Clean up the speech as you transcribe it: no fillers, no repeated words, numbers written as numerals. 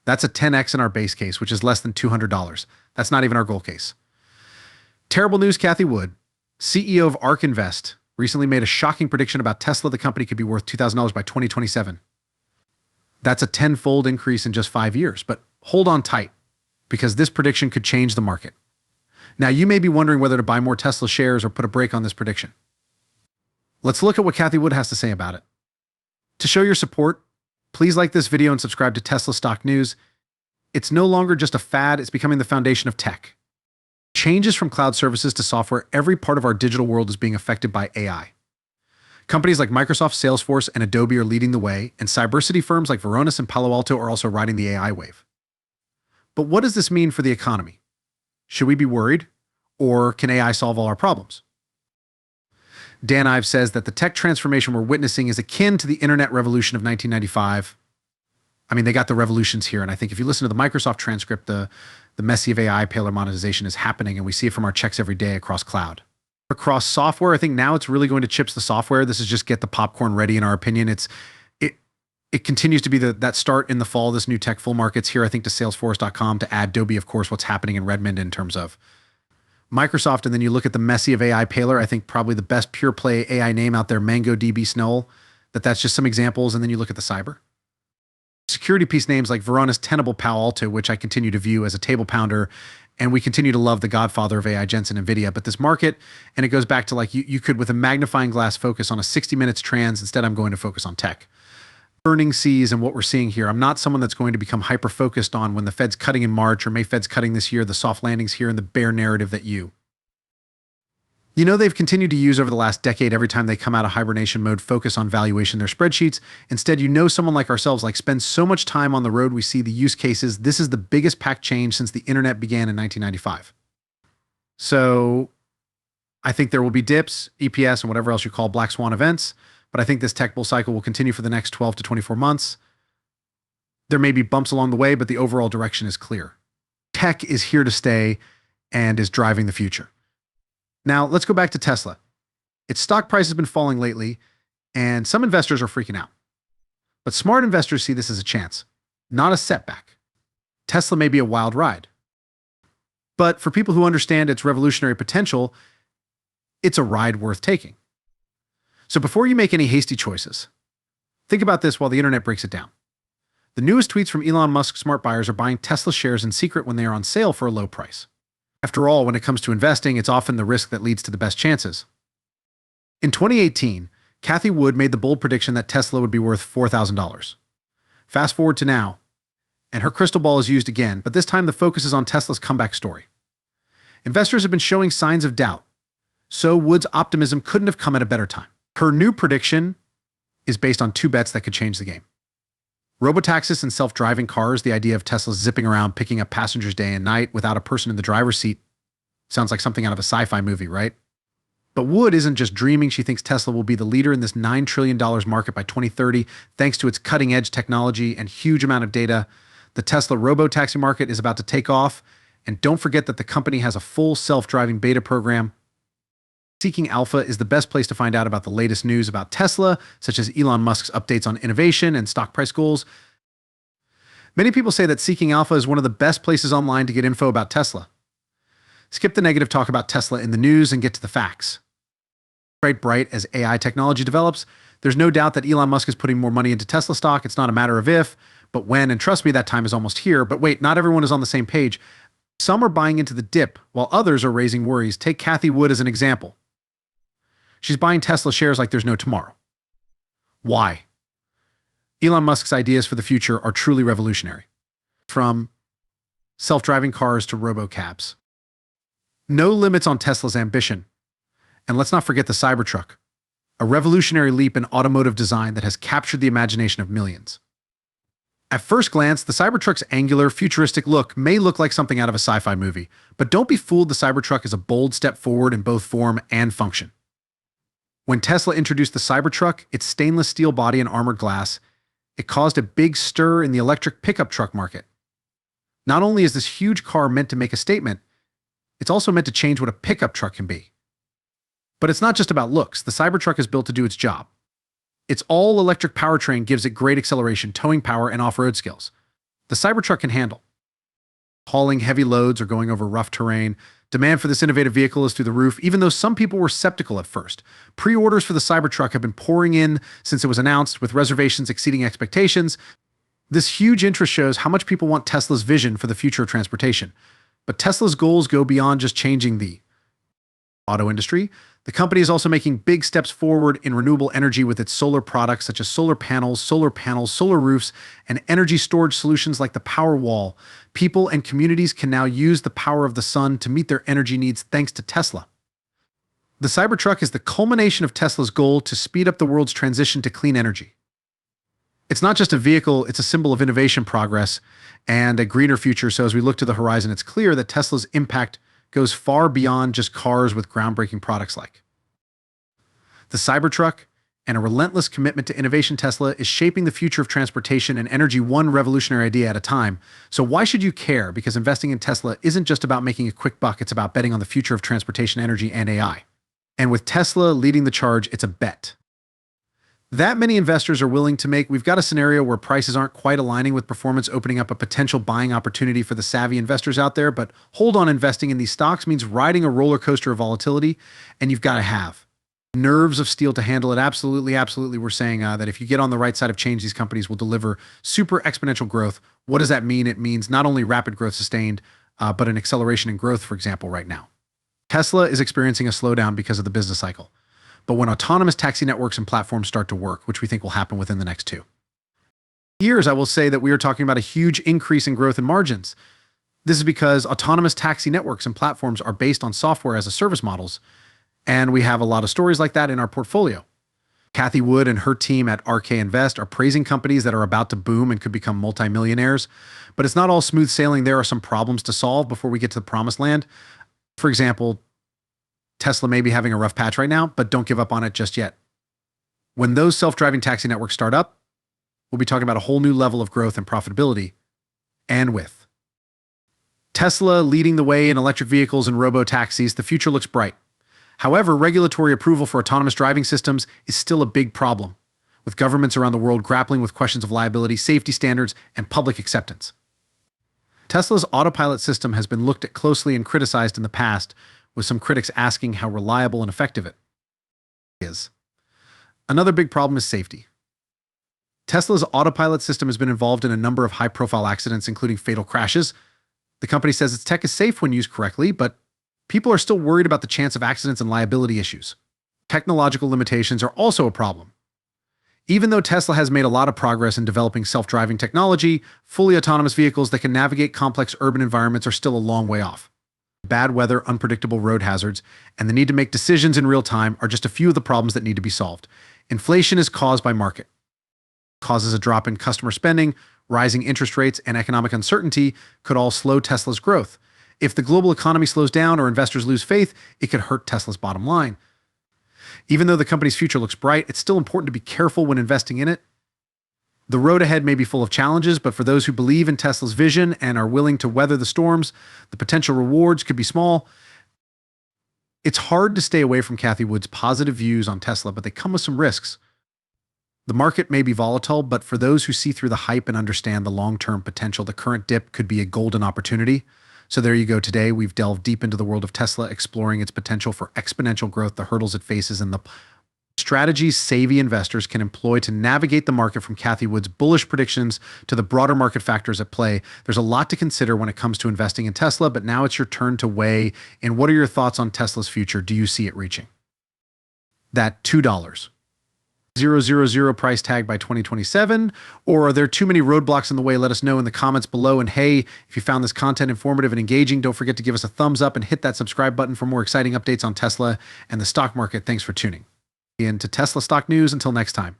That's a 10x in our base case, which is less than $200. That's not even our goal case. Terrible news, Cathie Wood, CEO of ARK Invest, recently made a shocking prediction about Tesla. The company could be worth $2,000 by 2027. That's a tenfold increase in just 5 years, but hold on tight, because this prediction could change the market. Now, you may be wondering whether to buy more Tesla shares or put a break on this prediction. Let's look at what Cathie Wood has to say about it. To show your support, please like this video and subscribe to Tesla Stock News. It's no longer just a fad, it's becoming the foundation of tech. Changes from cloud services to software, every part of our digital world is being affected by AI. Companies like Microsoft, Salesforce, and Adobe are leading the way, and cybersecurity firms like Varonis and Palo Alto are also riding the AI wave. But what does this mean for the economy? Should we be worried, or can AI solve all our problems? Dan Ives says that the tech transformation we're witnessing is akin to the internet revolution of 1995. I mean, they got the revolutions here, and I think if you listen to the Microsoft transcript, the messy of AI paler monetization is happening, and we see it from our checks every day across cloud. Across software, I think now it's really going to chips the software. This is just get the popcorn ready, in our opinion. It continues to be that start in the fall, this new tech full markets here, I think, to Salesforce.com, to Adobe, of course, what's happening in Redmond in terms of Microsoft, and then you look at the messy of AI paler, I think probably the best pure play AI name out there, MongoDB, Snow, that's just some examples, and then you look at the cyber. Security piece names like Varonis, Tenable, Palo Alto, which I continue to view as a table pounder, and we continue to love the godfather of AI, Jensen, NVIDIA. But this market, and it goes back to like you could, with a magnifying glass, focus on a 60 minutes trans. Instead, I'm going to focus on tech. Earnings seas and what we're seeing here. I'm not someone that's going to become hyper-focused on when the Fed's cutting in March or May Fed's cutting this year, the soft landings here, and the bear narrative that you know they've continued to use over the last decade. Every time they come out of hibernation mode, focus on valuation, their spreadsheets. Instead, someone like ourselves spends so much time on the road, we see the use cases. This is the biggest pack change since the internet began in 1995. So I think there will be dips, EPS, and whatever else you call black swan events. But I think this tech bull cycle will continue for the next 12 to 24 months. There may be bumps along the way, but the overall direction is clear. Tech is here to stay and is driving the future. Now, let's go back to Tesla. Its stock price has been falling lately, and some investors are freaking out. But smart investors see this as a chance, not a setback. Tesla may be a wild ride. But for people who understand its revolutionary potential, it's a ride worth taking. So before you make any hasty choices, think about this while the internet breaks it down. The newest tweets from Elon Musk's smart buyers are buying Tesla shares in secret when they are on sale for a low price. After all, when it comes to investing, it's often the risk that leads to the best chances. In 2018, Cathie Wood made the bold prediction that Tesla would be worth $4,000. Fast forward to now, and her crystal ball is used again, but this time the focus is on Tesla's comeback story. Investors have been showing signs of doubt, so Wood's optimism couldn't have come at a better time. Her new prediction is based on two bets that could change the game. Robotaxis and self-driving cars, the idea of Tesla zipping around picking up passengers day and night without a person in the driver's seat, sounds like something out of a sci-fi movie, right? But Wood isn't just dreaming. She thinks Tesla will be the leader in this $9 trillion market by 2030, thanks to its cutting-edge technology and huge amount of data. The Tesla robotaxi market is about to take off, and don't forget that the company has a full self-driving beta program. Seeking Alpha is the best place to find out about the latest news about Tesla, such as Elon Musk's updates on innovation and stock price goals. Many people say that Seeking Alpha is one of the best places online to get info about Tesla. Skip the negative talk about Tesla in the news and get to the facts. Bright as AI technology develops, there's no doubt that Elon Musk is putting more money into Tesla stock. It's not a matter of if, but when, and trust me, that time is almost here. But wait, not everyone is on the same page. Some are buying into the dip, while others are raising worries. Take Cathie Wood as an example. She's buying Tesla shares like there's no tomorrow. Why? Elon Musk's ideas for the future are truly revolutionary. From self-driving cars to robocabs. No limits on Tesla's ambition. And let's not forget the Cybertruck, a revolutionary leap in automotive design that has captured the imagination of millions. At first glance, the Cybertruck's angular, futuristic look may look like something out of a sci-fi movie, but don't be fooled, the Cybertruck is a bold step forward in both form and function. When Tesla introduced the Cybertruck, its stainless steel body and armored glass, it caused a big stir in the electric pickup truck market. Not only is this huge car meant to make a statement, it's also meant to change what a pickup truck can be. But it's not just about looks. The Cybertruck is built to do its job. Its all-electric powertrain gives it great acceleration, towing power, and off-road skills. the Cybertruck can handle. Hauling heavy loads or going over rough terrain, demand for this innovative vehicle is through the roof, even though some people were skeptical at first. Pre-orders for the Cybertruck have been pouring in since it was announced, with reservations exceeding expectations. This huge interest shows how much people want Tesla's vision for the future of transportation. But Tesla's goals go beyond just changing the auto industry. The company is also making big steps forward in renewable energy with its solar products such as solar panels, solar roofs, and energy storage solutions like the Powerwall. People and communities can now use the power of the sun to meet their energy needs thanks to Tesla. The Cybertruck is the culmination of Tesla's goal to speed up the world's transition to clean energy. It's not just a vehicle, it's a symbol of innovation progress and a greener future. So as we look to the horizon, it's clear that Tesla's impact goes far beyond just cars with groundbreaking products like the Cybertruck. And a relentless commitment to innovation, Tesla is shaping the future of transportation and energy one revolutionary idea at a time. So why should you care? Because investing in Tesla isn't just about making a quick buck, it's about betting on the future of transportation, energy, and AI. And with Tesla leading the charge, it's a bet that many investors are willing to make. We've got a scenario where prices aren't quite aligning with performance, opening up a potential buying opportunity for the savvy investors out there. But hold on, investing in these stocks means riding a roller coaster of volatility, and you've got to have nerves of steel to handle it. Absolutely, absolutely. We're saying that if you get on the right side of change, these companies will deliver super exponential growth. What does that mean? It means not only rapid growth sustained, but an acceleration in growth, for example, right now. Tesla is experiencing a slowdown because of the business cycle. But when autonomous taxi networks and platforms start to work, which we think will happen within the next 2 years, I will say that we are talking about a huge increase in growth and margins. This is because autonomous taxi networks and platforms are based on software as a service models, and we have a lot of stories like that in our portfolio. Cathie Wood and her team at RK Invest are praising companies that are about to boom and could become multimillionaires. But it's not all smooth sailing. There are some problems to solve before we get to the promised land. For example, Tesla may be having a rough patch right now, but don't give up on it just yet. When those self-driving taxi networks start up, we'll be talking about a whole new level of growth and profitability. And with Tesla leading the way in electric vehicles and robo-taxis, the future looks bright. However, regulatory approval for autonomous driving systems is still a big problem, with governments around the world grappling with questions of liability, safety standards, and public acceptance. Tesla's autopilot system has been looked at closely and criticized in the past, with some critics asking how reliable and effective it is. Another big problem is safety. Tesla's autopilot system has been involved in a number of high-profile accidents, including fatal crashes. The company says its tech is safe when used correctly, but people are still worried about the chance of accidents and liability issues. Technological limitations are also a problem. Even though Tesla has made a lot of progress in developing self-driving technology, fully autonomous vehicles that can navigate complex urban environments are still a long way off. Bad weather, unpredictable road hazards, and the need to make decisions in real time are just a few of the problems that need to be solved. Inflation is caused by market. Causes a drop in customer spending, rising interest rates, and economic uncertainty could all slow Tesla's growth. If the global economy slows down or investors lose faith, it could hurt Tesla's bottom line. Even though the company's future looks bright, it's still important to be careful when investing in it. The road ahead may be full of challenges, but for those who believe in Tesla's vision and are willing to weather the storms, the potential rewards could be small. It's hard to stay away from Cathie Wood's positive views on Tesla, but they come with some risks. The market may be volatile, but for those who see through the hype and understand the long-term potential, the current dip could be a golden opportunity. So there you go. Today, we've delved deep into the world of Tesla, exploring its potential for exponential growth, the hurdles it faces, and the strategies savvy investors can employ to navigate the market, from Cathie Wood's bullish predictions to the broader market factors at play. There's a lot to consider when it comes to investing in Tesla, but now it's your turn to weigh in. What are your thoughts on Tesla's future? Do you see it reaching that $2,000 price tag by 2027? Or are there too many roadblocks in the way? Let us know in the comments below. And hey, if you found this content informative and engaging, don't forget to give us a thumbs up and hit that subscribe button for more exciting updates on Tesla and the stock market. Thanks for tuning in to Tesla Stock News. Until next time.